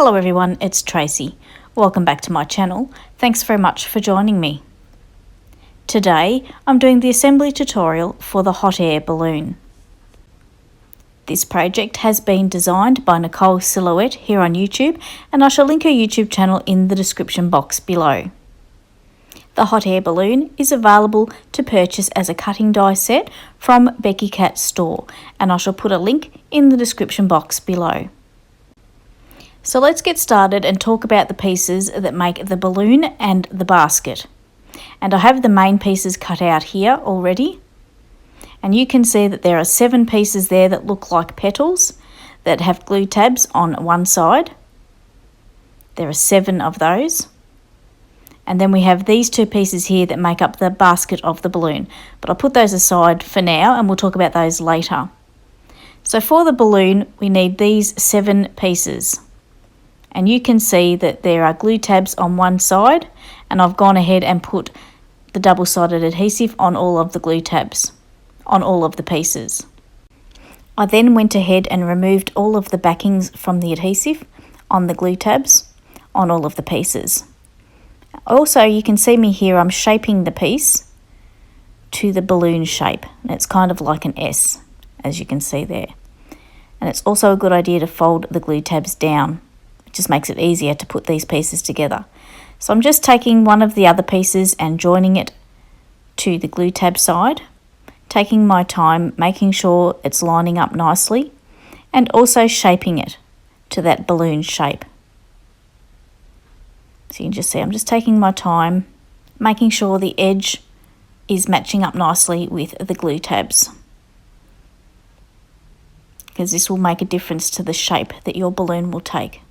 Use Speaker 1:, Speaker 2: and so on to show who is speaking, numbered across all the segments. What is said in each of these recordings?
Speaker 1: Hello everyone, it's Tracy. Welcome back to my channel. Thanks very much for joining me. Today I'm doing the assembly tutorial for the hot air balloon. This project has been designed by Nicole Silhouette here on YouTube, and I shall link her YouTube channel in the description box below. The hot air balloon is available to purchase as a cutting die set from Beki Cat Store, and I shall put a link in the description box below. So let's get started and talk about the pieces that make the balloon and the basket. And I have the main pieces cut out here already. And you can see that there are 7 pieces there that look like petals that have glue tabs on one side. There are 7 of those. And then we have these 2 pieces here that make up the basket of the balloon. But I'll put those aside for now and we'll talk about those later. So for the balloon, we need these 7 pieces. And you can see that there are glue tabs on one side, and I've gone ahead and put the double-sided adhesive on all of the glue tabs, on all of the pieces. I then went ahead and removed all of the backings from the adhesive on the glue tabs on all of the pieces. Also, you can see me here, I'm shaping the piece to the balloon shape. It's kind of like an S, as you can see there. And it's also a good idea to fold the glue tabs down. It just makes it easier to put these pieces together. So I'm just taking one of the other pieces and joining it to the glue tab side, taking my time, making sure it's lining up nicely, and also shaping it to that balloon shape. So you can just see I'm just taking my time, making sure the edge is matching up nicely with the glue tabs, because this will make a difference to the shape that your balloon will take.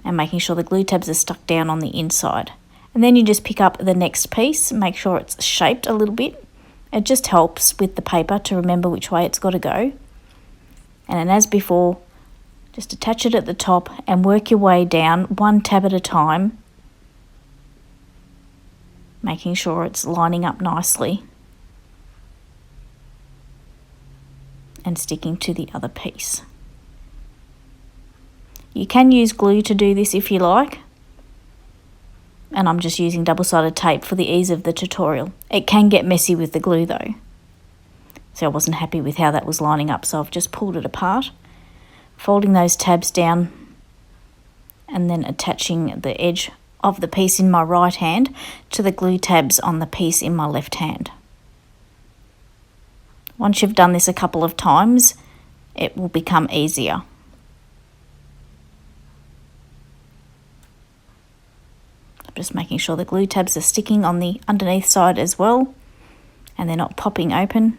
Speaker 1: And making sure the glue tabs are stuck down on the inside. And then you just pick up the next piece, make sure it's shaped a little bit. It just helps with the paper to remember which way it's got to go. And then as before, just attach it at the top and work your way down one tab at a time, making sure it's lining up nicely and sticking to the other piece. You can use glue to do this if you like, and I'm just using double-sided tape for the ease of the tutorial. It can get messy with the glue though, so I wasn't happy with how that was lining up, so I've just pulled it apart, folding those tabs down and then attaching the edge of the piece in my right hand to the glue tabs on the piece in my left hand. Once you've done this a couple of times, it will become easier. Just making sure the glue tabs are sticking on the underneath side as well, and they're not popping open.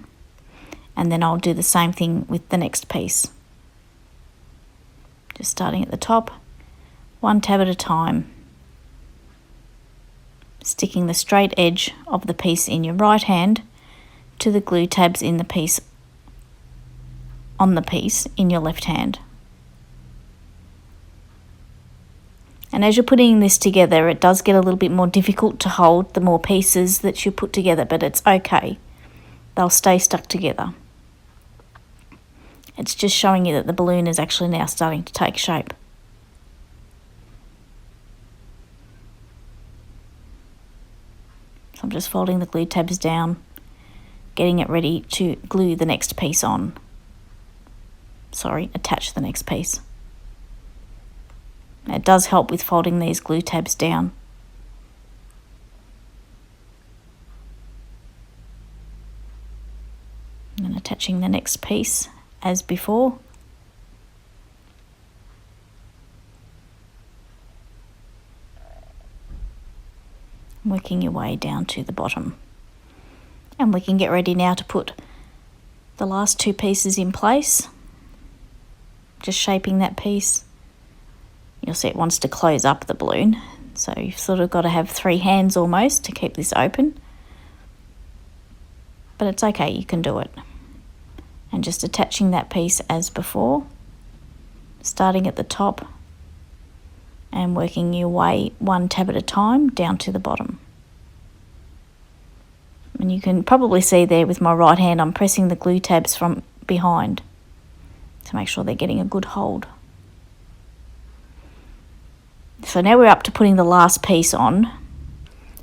Speaker 1: And then I'll do the same thing with the next piece. Just starting at the top, one tab at a time, sticking the straight edge of the piece in your right hand to the glue tabs in the piece on the piece in your left hand. And as you're putting this together, it does get a little bit more difficult to hold the more pieces that you put together, but it's okay. They'll stay stuck together. It's just showing you that the balloon is actually now starting to take shape. So I'm just folding the glue tabs down, getting it ready to glue the next piece on. Attach the next piece. It does help with folding these glue tabs down. And attaching the next piece as before. Working your way down to the bottom. And we can get ready now to put the last 2 pieces in place. Just shaping that piece. You'll see it wants to close up the balloon, so you've sort of got to have 3 hands almost to keep this open. But it's okay, you can do it. And just attaching that piece as before, starting at the top and working your way one tab at a time down to the bottom. And you can probably see there with my right hand, I'm pressing the glue tabs from behind to make sure they're getting a good hold. So now we're up to putting the last piece on.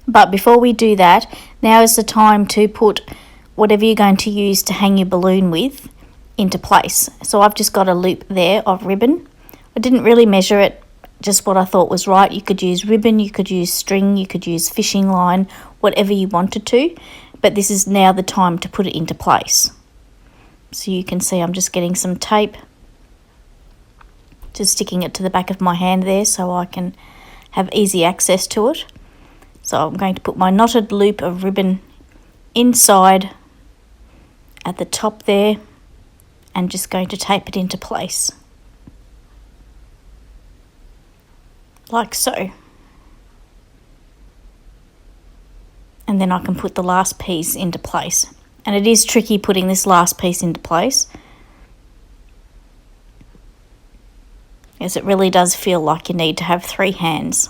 Speaker 1: But before we do that, now is the time to put whatever you're going to use to hang your balloon with into place. So I've just got a loop there of ribbon. I didn't really measure it, just what I thought was right. You could use ribbon, you could use string, you could use fishing line, whatever you wanted to. But this is now the time to put it into place. So you can see I'm just getting some tape, just sticking it to the back of my hand there so I can have easy access to it. So I'm going to put my knotted loop of ribbon inside at the top there and just going to tape it into place. Like so. And then I can put the last piece into place. And it is tricky putting this last piece into place, as it really does feel like you need to have 3 hands.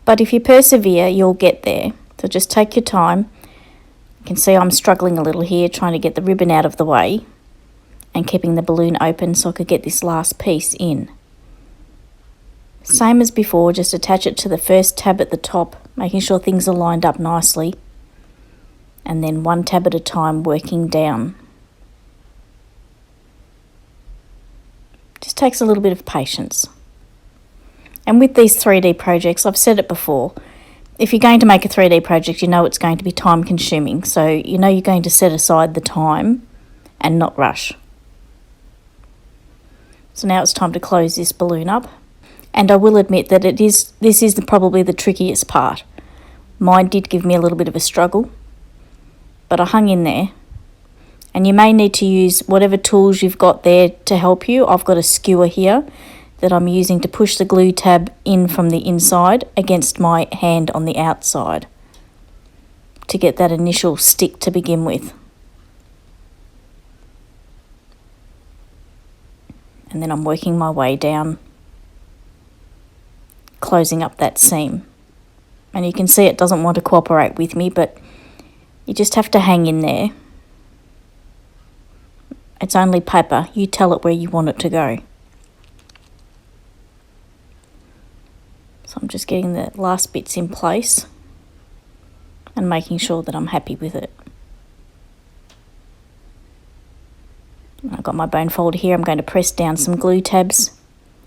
Speaker 1: But if you persevere, you'll get there. So just take your time. You can see I'm struggling a little here, trying to get the ribbon out of the way and keeping the balloon open so I could get this last piece in. Same as before, just attach it to the first tab at the top, making sure things are lined up nicely, and then 1 tab at a time working down. Just takes a little bit of patience. And with these 3D projects, I've said it before, if you're going to make a 3D project, you know it's going to be time consuming, so you know you're going to set aside the time and not rush. So now it's time to close this balloon up. And I will admit that this is probably the trickiest part. Mine did give me a little bit of a struggle, but I hung in there. And you may need to use whatever tools you've got there to help you. I've got a skewer here that I'm using to push the glue tab in from the inside against my hand on the outside to get that initial stick to begin with. And then I'm working my way down, closing up that seam. And you can see it doesn't want to cooperate with me, but you just have to hang in there. It's only paper. You tell it where you want it to go. So I'm just getting the last bits in place and making sure that I'm happy with it. I've got my bone folder here. I'm going to press down some glue tabs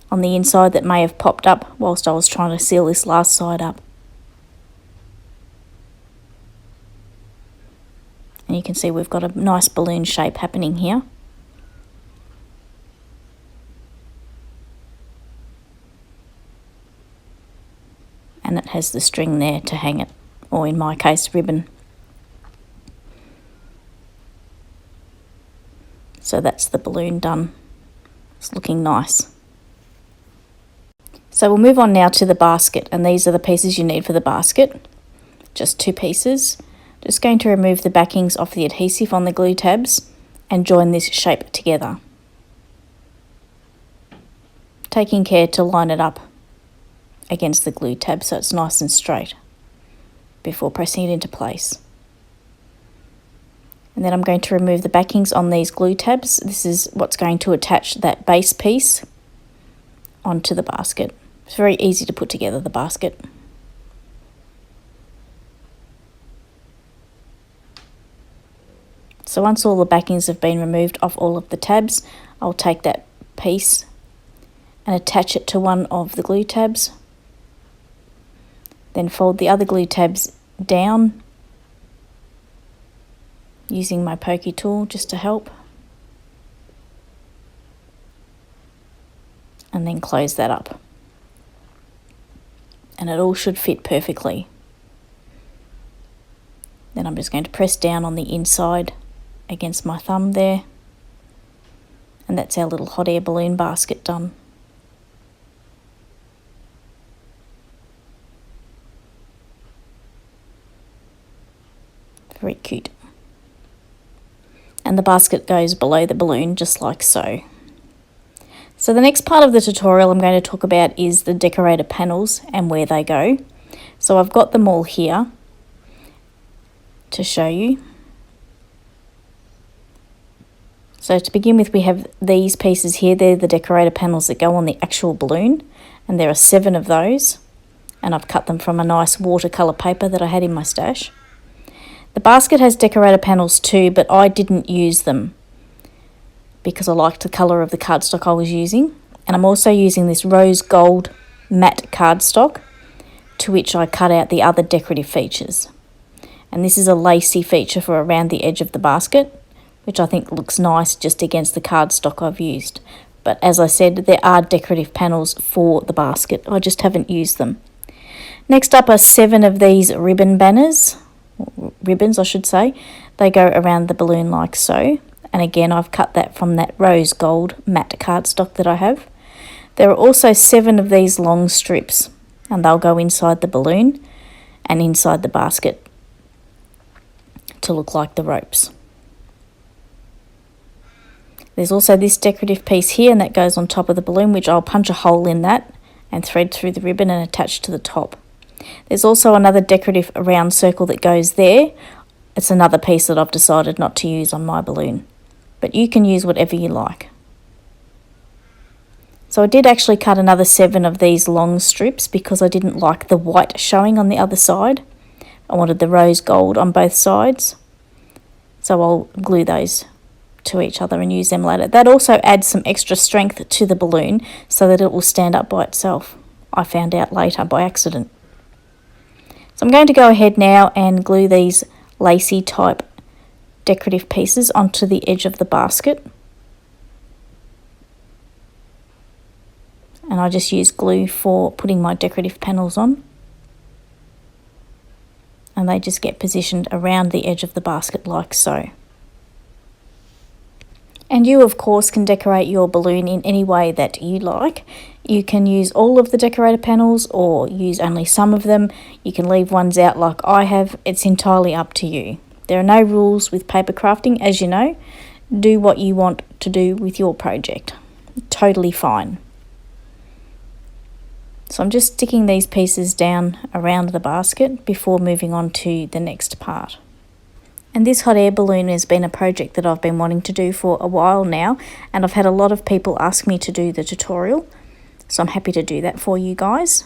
Speaker 1: on the inside that may have popped up whilst I was trying to seal this last side up. And you can see we've got a nice balloon shape happening here. And it has the string there to hang it, or in my case, ribbon. So that's the balloon done. It's looking nice. So we'll move on now to the basket, and these are the pieces you need for the basket. Just 2 pieces. Just going to remove the backings off the adhesive on the glue tabs and join this shape together. Taking care to line it up against the glue tab so it's nice and straight before pressing it into place. And then I'm going to remove the backings on these glue tabs. This is what's going to attach that base piece onto the basket. It's very easy to put together, the basket. So once all the backings have been removed off all of the tabs, I'll take that piece and attach it to one of the glue tabs. Then fold the other glue tabs down using my pokey tool just to help. And then close that up. And it all should fit perfectly. Then I'm just going to press down on the inside against my thumb there. And that's our little hot air balloon basket done. Very cute. And the basket goes below the balloon just like so. So the next part of the tutorial I'm going to talk about is the decorator panels and where they go. So I've got them all here to show you. So to begin with, we have these pieces here. They're the decorator panels that go on the actual balloon, and there are 7 of those, and I've cut them from a nice watercolour paper that I had in my stash. The basket has decorator panels too, but I didn't use them because I liked the colour of the cardstock I was using. And I'm also using this rose gold matte cardstock, to which I cut out the other decorative features. And this is a lacy feature for around the edge of the basket, which I think looks nice just against the cardstock I've used. But as I said, there are decorative panels for the basket. I just haven't used them. Next up are 7 of these ribbons, I should say. They go around the balloon like so. And again, I've cut that from that rose gold matte cardstock that I have. There are also 7 of these long strips, and they'll go inside the balloon and inside the basket to look like the ropes. There's also this decorative piece here, and that goes on top of the balloon, which I'll punch a hole in that and thread through the ribbon and attach to the top. There's also another decorative round circle that goes there. It's another piece that I've decided not to use on my balloon, but you can use whatever you like. So I did actually cut another 7 of these long strips because I didn't like the white showing on the other side. I wanted the rose gold on both sides. So I'll glue those to each other and use them later. That also adds some extra strength to the balloon so that it will stand up by itself. I found out later by accident. So I'm going to go ahead now and glue these lacy type decorative pieces onto the edge of the basket. And I just use glue for putting my decorative panels on. And they just get positioned around the edge of the basket like so. And you, of course, can decorate your balloon in any way that you like. You can use all of the decorator panels or use only some of them. You can leave ones out like I have. It's entirely up to you. There are no rules with paper crafting, as you know. Do what you want to do with your project. Totally fine. So I'm just sticking these pieces down around the basket before moving on to the next part. And this hot air balloon has been a project that I've been wanting to do for a while now, and I've had a lot of people ask me to do the tutorial, so I'm happy to do that for you guys.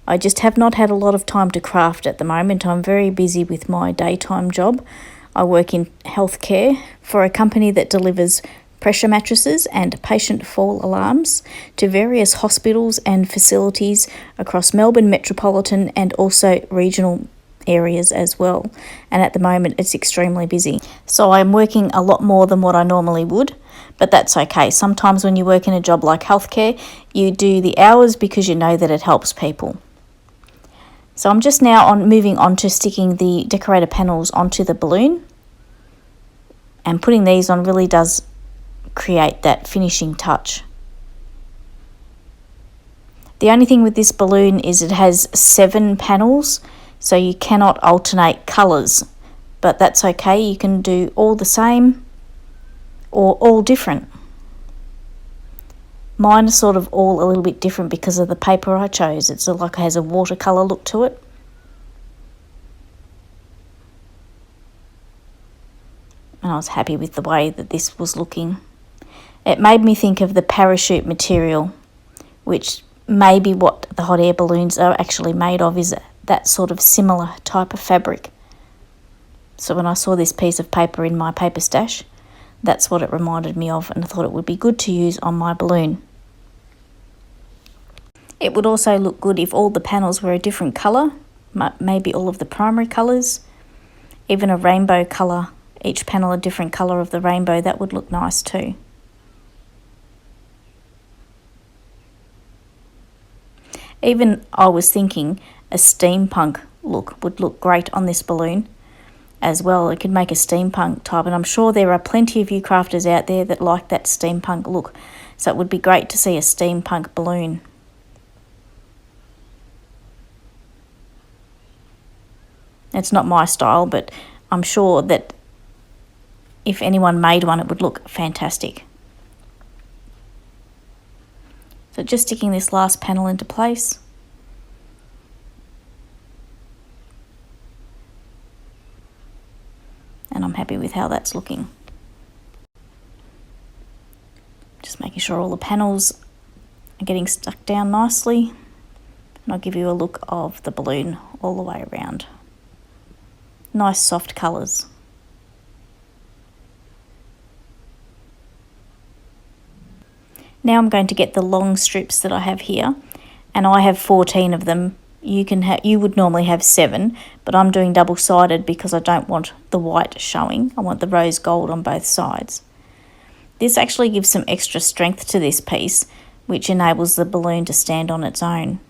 Speaker 1: I just have not had a lot of time to craft at the moment. I'm very busy with my daytime job. I work in healthcare for a company that delivers pressure mattresses and patient fall alarms to various hospitals and facilities across Melbourne metropolitan and also regional areas as well, and at the moment it's extremely busy, so I'm working a lot more than what I normally would, but that's okay. Sometimes when you work in a job like healthcare, you do the hours because you know that it helps people. So I'm just now moving on to sticking the decorator panels onto the balloon, and putting these on really does create that finishing touch. The only thing with this balloon is it has 7 panels, so you cannot alternate colours, but that's okay. You can do all the same or all different. Mine are sort of all a little bit different because of the paper I chose. It's like it has a watercolour look to it. And I was happy with the way that this was looking. It made me think of the parachute material, which may be what the hot air balloons are actually made of, is that sort of similar type of fabric. So when I saw this piece of paper in my paper stash, that's what it reminded me of, and I thought it would be good to use on my balloon. It would also look good if all the panels were a different colour, maybe all of the primary colours, even a rainbow colour, each panel a different colour of the rainbow. That would look nice too. Even I was thinking a steampunk look would look great on this balloon as well. It could make a steampunk type, and I'm sure there are plenty of you crafters out there that like that steampunk look, so it would be great to see a steampunk balloon. It's not my style, but I'm sure that if anyone made one, it would look fantastic. So just sticking this last panel into place. And I'm happy with how that's looking. sure all the panels are getting stuck down nicely. And I'll give you a look of the balloon all the way around. Nice soft colours. Now I'm going to get the long strips that I have here, and I have 14 of them. You would normally have 7, but I'm doing double-sided because I don't want the white showing. I want the rose gold on both sides. This actually gives some extra strength to this piece, which enables the balloon to stand on its own.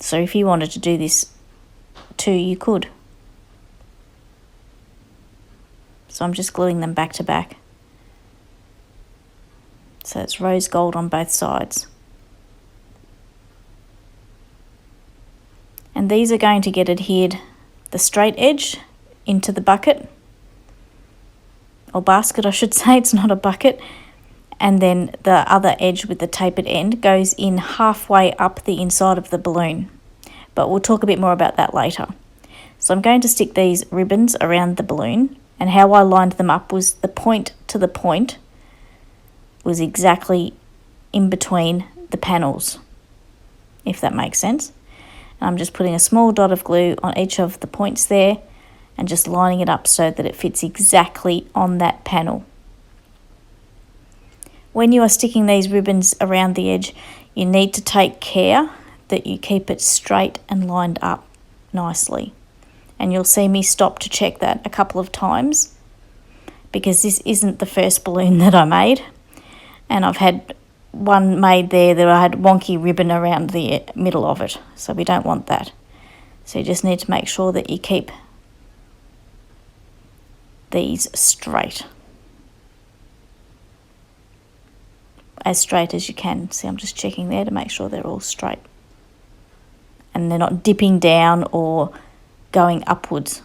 Speaker 1: So if you wanted to do this too, you could. So I'm just gluing them back to back. So it's rose gold on both sides. And these are going to get adhered, the straight edge, into the bucket, or basket I should say, it's not a bucket. And then the other edge with the tapered end goes in halfway up the inside of the balloon. But we'll talk a bit more about that later. So I'm going to stick these ribbons around the balloon, and how I lined them up was the point to the point was exactly in between the panels, if that makes sense. And I'm just putting a small dot of glue on each of the points there and just lining it up so that it fits exactly on that panel. When you are sticking these ribbons around the edge, you need to take care that you keep it straight and lined up nicely. And you'll see me stop to check that a couple of times, because this isn't the first balloon that I made. And I've had one made there that I had wonky ribbon around the middle of it, so we don't want that. So you just need to make sure that you keep these straight. As straight as you can. See, I'm just checking there to make sure they're all straight. And they're not dipping down or going upwards.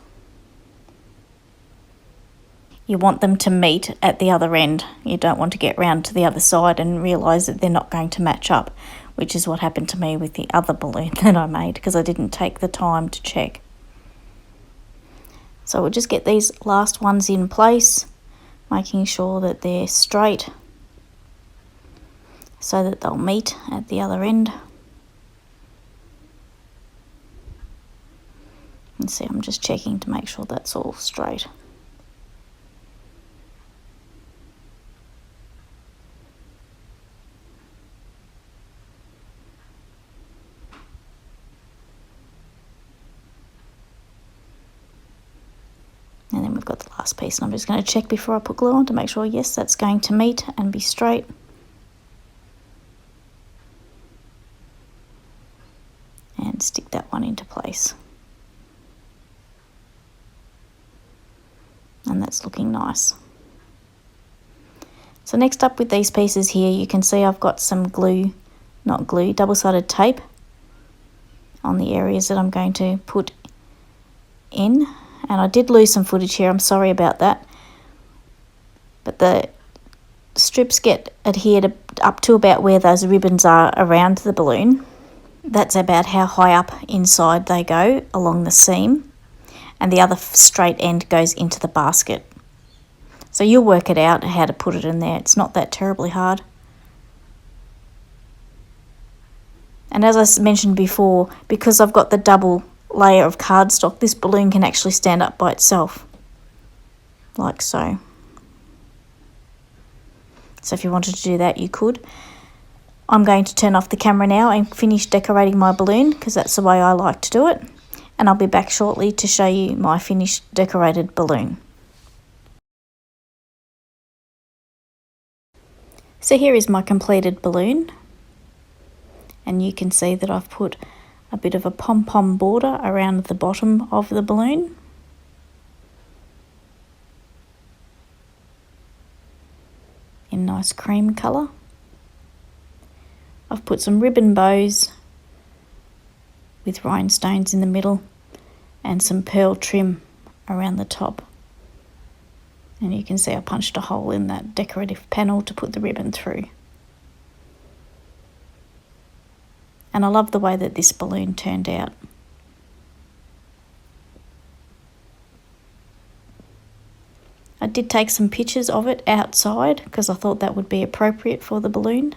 Speaker 1: You want them to meet at the other end. You don't want to get round to the other side and realise that they're not going to match up, which is what happened to me with the other balloon that I made because I didn't take the time to check. So we'll just get these last ones in place, making sure that they're straight so that they'll meet at the other end. And see, I'm just checking to make sure that's all straight. And then we've got the last piece, and I'm just going to check before I put glue on to make sure, yes, that's going to meet and be straight. And stick that one into place. And that's looking nice. So next up with these pieces here, you can see I've got some glue, not glue, double-sided tape on the areas that I'm going to put in. And I did lose some footage here, I'm sorry about that. But the strips get adhered up to about where those ribbons are around the balloon. That's about how high up inside they go along the seam. And the other straight end goes into the basket. So you'll work it out how to put it in there. It's not that terribly hard. And as I mentioned before, because I've got the double layer of cardstock, this balloon can actually stand up by itself, like so. So if you wanted to do that, you could. I'm going to turn off the camera now and finish decorating my balloon because that's the way I like to do it. And I'll be back shortly to show you my finished decorated balloon. So here is my completed balloon. And you can see that I've put a bit of a pom-pom border around the bottom of the balloon. In nice cream colour. I've put some ribbon bows with rhinestones in the middle and some pearl trim around the top. And you can see I punched a hole in that decorative panel to put the ribbon through. And I love the way that this balloon turned out. I did take some pictures of it outside because I thought that would be appropriate for the balloon.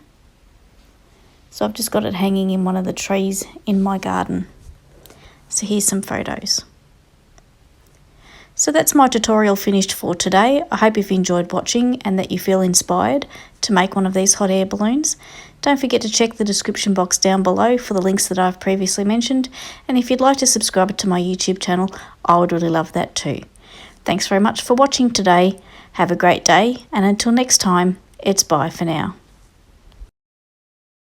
Speaker 1: So I've just got it hanging in one of the trees in my garden. So here's some photos. So that's my tutorial finished for today. I hope you've enjoyed watching and that you feel inspired to make one of these hot air balloons. Don't forget to check the description box down below for the links that I've previously mentioned. And if you'd like to subscribe to my YouTube channel, I would really love that too. Thanks very much for watching today. Have a great day, and until next time, it's bye for now.